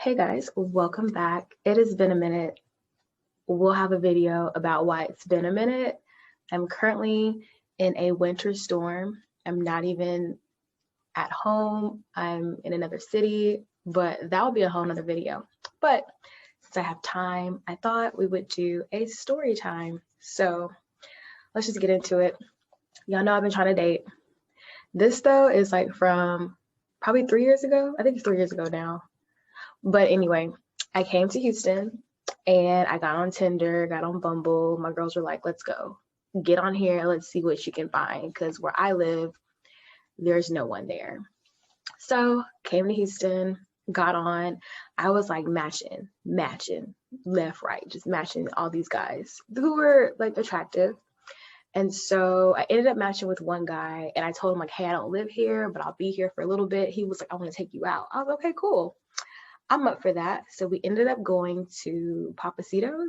Hey guys, welcome back. It has been a minute. We'll have a video about why it's been a minute. I'm currently in a winter storm. I'm not even at home. I'm in another city, but that will be a whole nother video. But since I have time, I thought we would do a story time. So let's just get into it. Y'all know I've been trying to date. This though is like from probably 3 years ago. I think it's 3 years ago now. But anyway, I came to Houston and I got on Tinder, got on Bumble. My girls were like, let's go. Get on here. Let's see what you can find. Because where I live, there's no one there. So came to Houston, got on. I was like matching, left, right, just matching all these guys who were like attractive. And so I ended up matching with one guy and I told him like, hey, I don't live here, but I'll be here for a little bit. He was like, I want to take you out. I was like, okay, cool. I'm up for that. So we ended up going to Papacitos.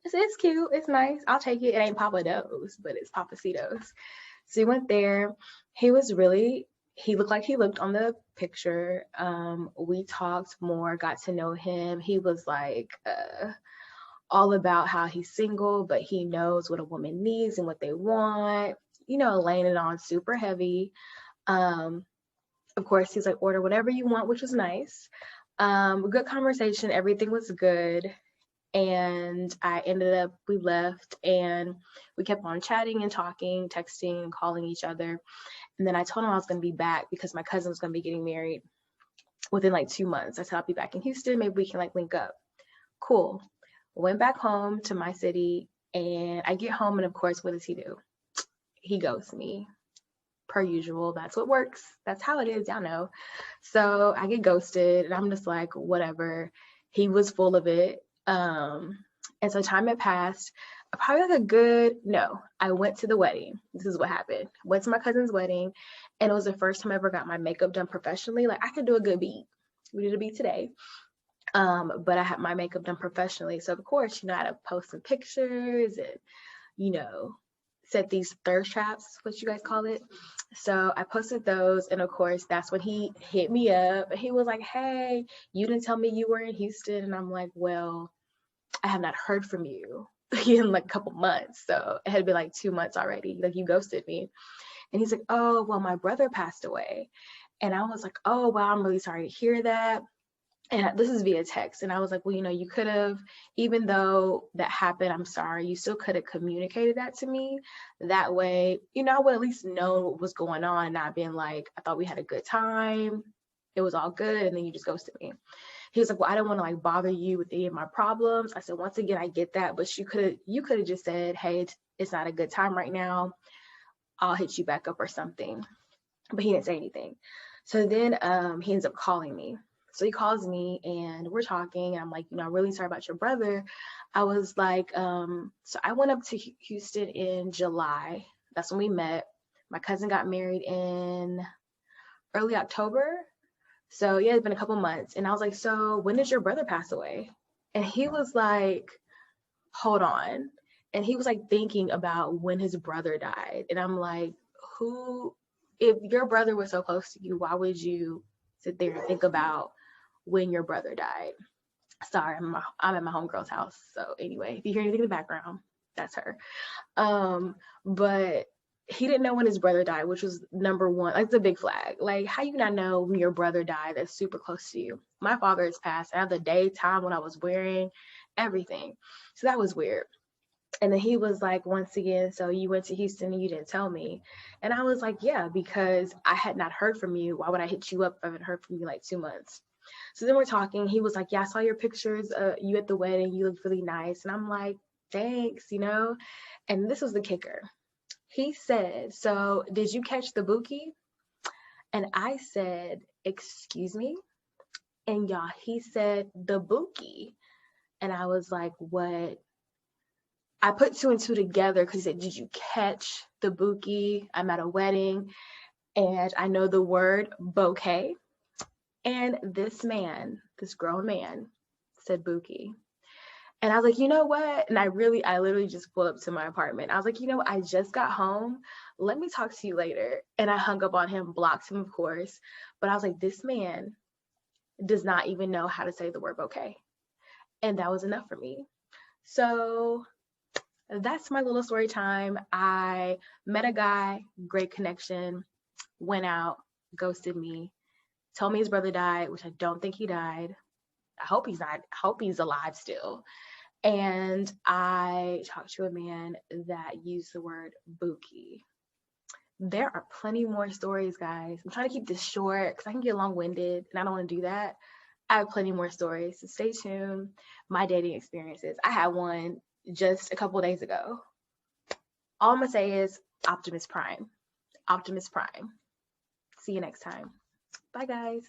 It's cute. It's nice. I'll take it. It ain't Papa Do's, but it's Papacitos. So we went there. He looked like he looked on the picture. We talked more, got to know him. He was like all about how he's single, but he knows what a woman needs and what they want, laying it on super heavy. Of course, he's like, order whatever you want, which was nice. Good conversation. Everything was good. And we left and we kept on chatting and talking, texting and calling each other. And then I told him I was going to be back because my cousin was going to be getting married within like 2 months. I said, I'll be back in Houston. Maybe we can like link up. Cool. Went back home to my city and I get home and of course, what does he do? He ghosts me. Per usual, that's what works. That's how it is, y'all know. So I get ghosted and I'm just like, whatever. He was full of it. And so time had passed. I went to the wedding. This is what happened. Went to my cousin's wedding and it was the first time I ever got my makeup done professionally. Like I could do a good beat. We did a beat today. But I had my makeup done professionally. So of course, I had to post some pictures and, set these thirst traps, what you guys call it. So I posted those. And of course, that's when he hit me up. He was like, hey, you didn't tell me you were in Houston. And I'm like, well, I have not heard from you in like a couple months. So it had been like 2 months already. Like you ghosted me. And he's like, oh, well, my brother passed away. And I was like, oh, wow, I'm really sorry to hear that. And this is via text. And I was like, well, you could have, even though that happened, I'm sorry, you still could have communicated that to me. That way, I would at least know what was going on and not being like, I thought we had a good time. It was all good. And then you just ghosted me. He was like, well, I don't want to like bother you with any of my problems. I said, once again, I get that. But you could have just said, hey, it's not a good time right now. I'll hit you back up or something. But he didn't say anything. So then he ends up calling me. So he calls me and we're talking and I'm like, I'm really sorry about your brother. I was like, so I went up to Houston in July. That's when we met. My cousin got married in early October. So yeah, it's been a couple months. And I was like, so when did your brother pass away? And he was like, hold on. And he was like thinking about when his brother died. And I'm like, if your brother was so close to you, why would you sit there and think about when your brother died? Sorry, I'm at my homegirl's house. So anyway, if you hear anything in the background, that's her. But he didn't know when his brother died, which was number one. Like, it's a big flag. Like, how you not know when your brother died that's super close to you? My father has passed. I have the day, time, when I was wearing, everything. So that was weird. And then he was like, once again, so you went to Houston and you didn't tell me. And I was like, yeah, because I had not heard from you. Why would I hit you up if I haven't heard from you like 2 months? So then we're talking. He was like, yeah, I saw your pictures. You at the wedding. You look really nice. And I'm like, thanks, And this was the kicker. He said, so did you catch the bookie? And I said, excuse me? And y'all, he said, the bookie. And I was like, what? I put 2 and 2 together because he said, did you catch the bouquet? I'm at a wedding and I know the word bouquet. And this grown man said bouquet. And I was like, you know what? And I literally just pulled up to my apartment. I was like, you know what? I just got home. Let me talk to you later. And I hung up on him, blocked him, of course. But I was like, this man does not even know how to say the word bouquet. And that was enough for me. So that's my little story time. I met a guy, great connection, went out, ghosted me, told me his brother died, which I don't think he died. I hope he's not. I hope he's alive still. And I talked to a man that used the word bookie. There are plenty more stories, guys. I'm trying to keep this short because I can get long-winded and I don't want to do that. I have plenty more stories, so stay tuned. My dating experiences. I had one just a couple days ago. All I'm gonna say is Optimus Prime. Optimus Prime. See you next time. Bye, guys.